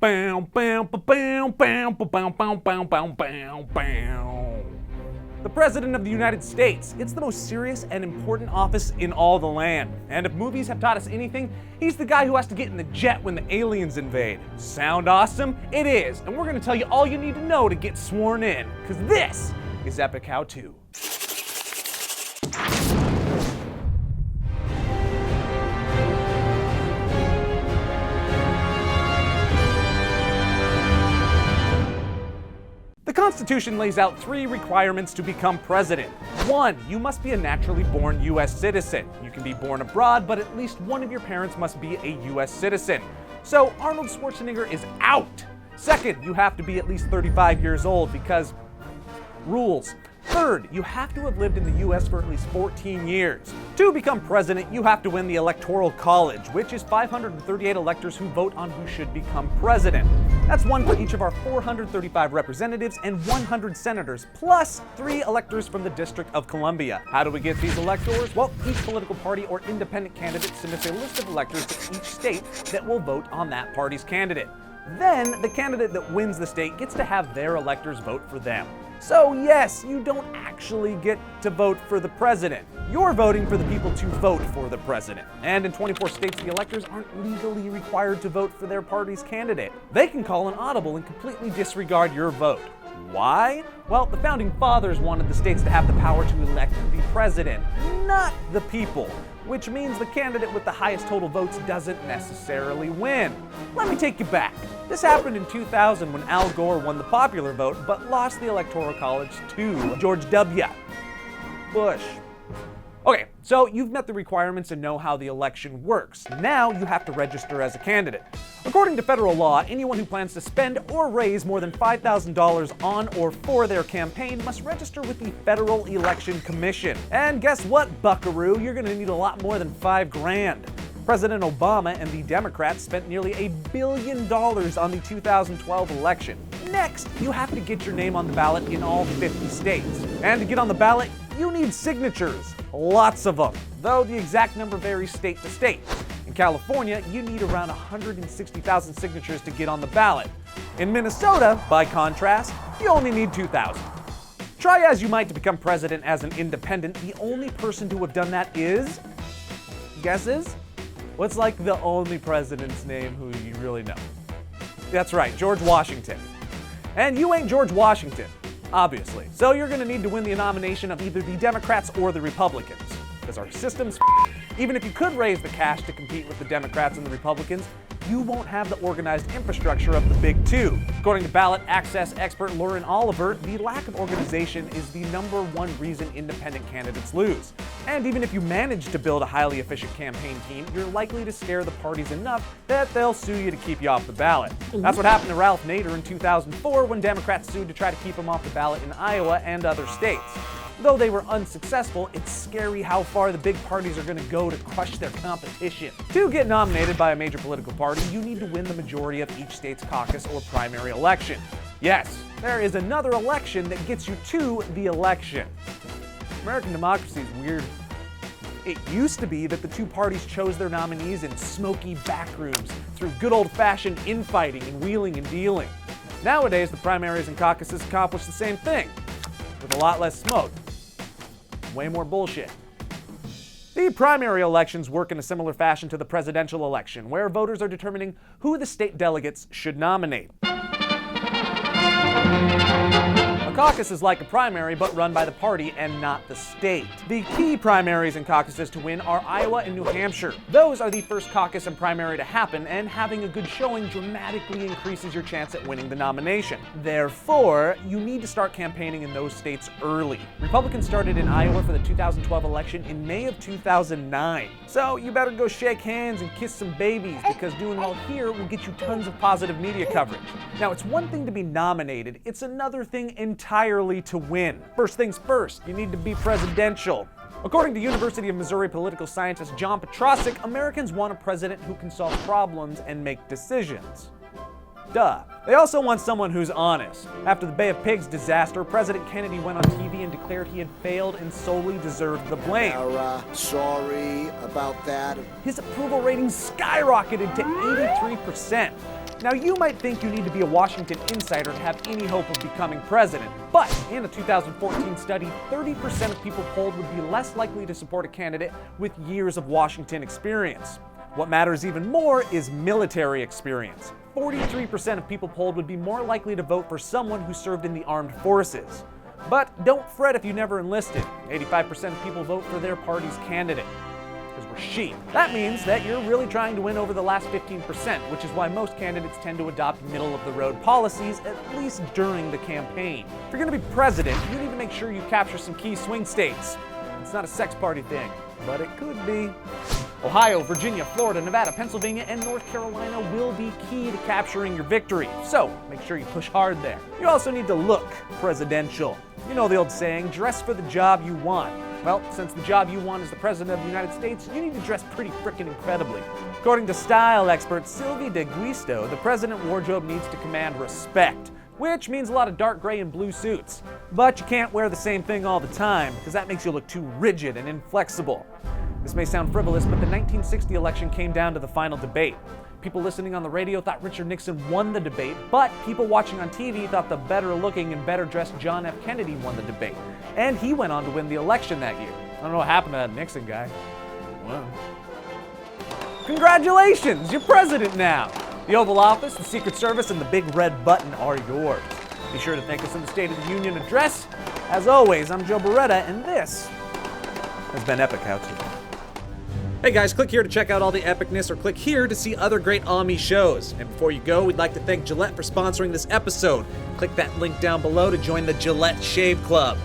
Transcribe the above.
The President of the United States. It's the most serious and important office in all the land. And if movies have taught us anything, he's the guy who has to get in the jet when the aliens invade. Sound awesome? It is. And we're going to tell you all you need to know to get sworn in. Because this is Epic How To. The Constitution lays out 3 requirements to become president. 1, you must be a naturally born U.S. citizen. You can be born abroad, but at least one of your parents must be a U.S. citizen. So Arnold Schwarzenegger is out. 2nd, you have to be at least 35 years old because rules. 3rd, you have to have lived in the U.S. for at least 14 years. To become president, you have to win the electoral college, which is 538 electors who vote on who should become president. That's one for each of our 435 representatives and 100 senators, plus 3 electors from the District of Columbia. How do we get these electors? Well, each political party or independent candidate submits a list of electors to each state that will vote on that party's candidate. Then, the candidate that wins the state gets to have their electors vote for them. So yes, you don't actually get to vote for the president. You're voting for the people to vote for the president. And in 24 states, the electors aren't legally required to vote for their party's candidate. They can call an audible and completely disregard your vote. Why? Well, the founding fathers wanted the states to have the power to elect the president, not the people, which means the candidate with the highest total votes doesn't necessarily win. Let me take you back. This happened in 2000 when Al Gore won the popular vote but lost the Electoral College to George W. Bush. Okay, so you've met the requirements and know how the election works. Now you have to register as a candidate. According to federal law, anyone who plans to spend or raise more than $5,000 on or for their campaign must register with the Federal Election Commission. And guess what, buckaroo? You're gonna need a lot more than $5 grand. President Obama and the Democrats spent nearly $1 billion on the 2012 election. Next, you have to get your name on the ballot in all 50 states. And to get on the ballot, you need signatures. Lots of them, though the exact number varies state to state. In California, you need around 160,000 signatures to get on the ballot. In Minnesota, by contrast, you only need 2,000. Try as you might to become president as an independent, the only person to have done that is... guesses? What's like the only president's name who you really know? That's right, George Washington. And you ain't George Washington, obviously. So you're gonna need to win the nomination of either the Democrats or the Republicans. Because our system's even if you could raise the cash to compete with the Democrats and the Republicans, you won't have the organized infrastructure of the big two. According to ballot access expert Lauren Oliver, the lack of organization is the #1 reason independent candidates lose. And even if you manage to build a highly efficient campaign team, you're likely to scare the parties enough that they'll sue you to keep you off the ballot. That's what happened to Ralph Nader in 2004 when Democrats sued to try to keep him off the ballot in Iowa and other states. Though they were unsuccessful, it's scary how far the big parties are going to go to crush their competition. To get nominated by a major political party, you need to win the majority of each state's caucus or primary election. Yes, there is another election that gets you to the election. American democracy is weird. It used to be that the two parties chose their nominees in smoky backrooms through good old-fashioned infighting and wheeling and dealing. Nowadays, the primaries and caucuses accomplish the same thing, with a lot less smoke. Way more bullshit. The primary elections work in a similar fashion to the presidential election, where voters are determining who the state delegates should nominate. A caucus is like a primary, but run by the party and not the state. The key primaries and caucuses to win are Iowa and New Hampshire. Those are the first caucus and primary to happen, and having a good showing dramatically increases your chance at winning the nomination. Therefore, you need to start campaigning in those states early. Republicans started in Iowa for the 2012 election in May of 2009. So you better go shake hands and kiss some babies, because doing well here will get you tons of positive media coverage. Now, it's one thing to be nominated, it's another thing entirely to win. First things first, you need to be presidential. According to University of Missouri political scientist John Petrosic, Americans want a president who can solve problems and make decisions. Duh. They also want someone who's honest. After the Bay of Pigs disaster, President Kennedy went on TV and declared he had failed and solely deserved the blame. Sorry about that. His approval rating skyrocketed to 83%. Now, you might think you need to be a Washington insider to have any hope of becoming president, but in a 2014 study, 30% of people polled would be less likely to support a candidate with years of Washington experience. What matters even more is military experience. 43% of people polled would be more likely to vote for someone who served in the armed forces. But don't fret if you never enlisted. 85% of people vote for their party's candidate. Because we're sheep. That means that you're really trying to win over the last 15%, which is why most candidates tend to adopt middle-of-the-road policies, at least during the campaign. If you're going to be president, you need to make sure you capture some key swing states. It's not a sex party thing, but it could be. Ohio, Virginia, Florida, Nevada, Pennsylvania, and North Carolina will be key to capturing your victory, so make sure you push hard there. You also need to look presidential. You know the old saying, dress for the job you want. Well, since the job you want is the President of the United States, you need to dress pretty frickin' incredibly. According to style expert Sylvie de Guisto, the president wardrobe needs to command respect, which means a lot of dark gray and blue suits. But you can't wear the same thing all the time, because that makes you look too rigid and inflexible. This may sound frivolous, but the 1960 election came down to the final debate. People listening on the radio thought Richard Nixon won the debate, but people watching on TV thought the better-looking and better-dressed John F. Kennedy won the debate. And he went on to win the election that year. I don't know what happened to that Nixon guy. Well. Congratulations! You're president now! The Oval Office, the Secret Service, and the big red button are yours. Be sure to thank us in the State of the Union address. As always, I'm Joe Beretta, and this has been Epic How To. Hey guys, click here to check out all the epicness, or click here to see other great Ami shows. And before you go, we'd like to thank Gillette for sponsoring this episode. Click that link down below to join the Gillette Shave Club.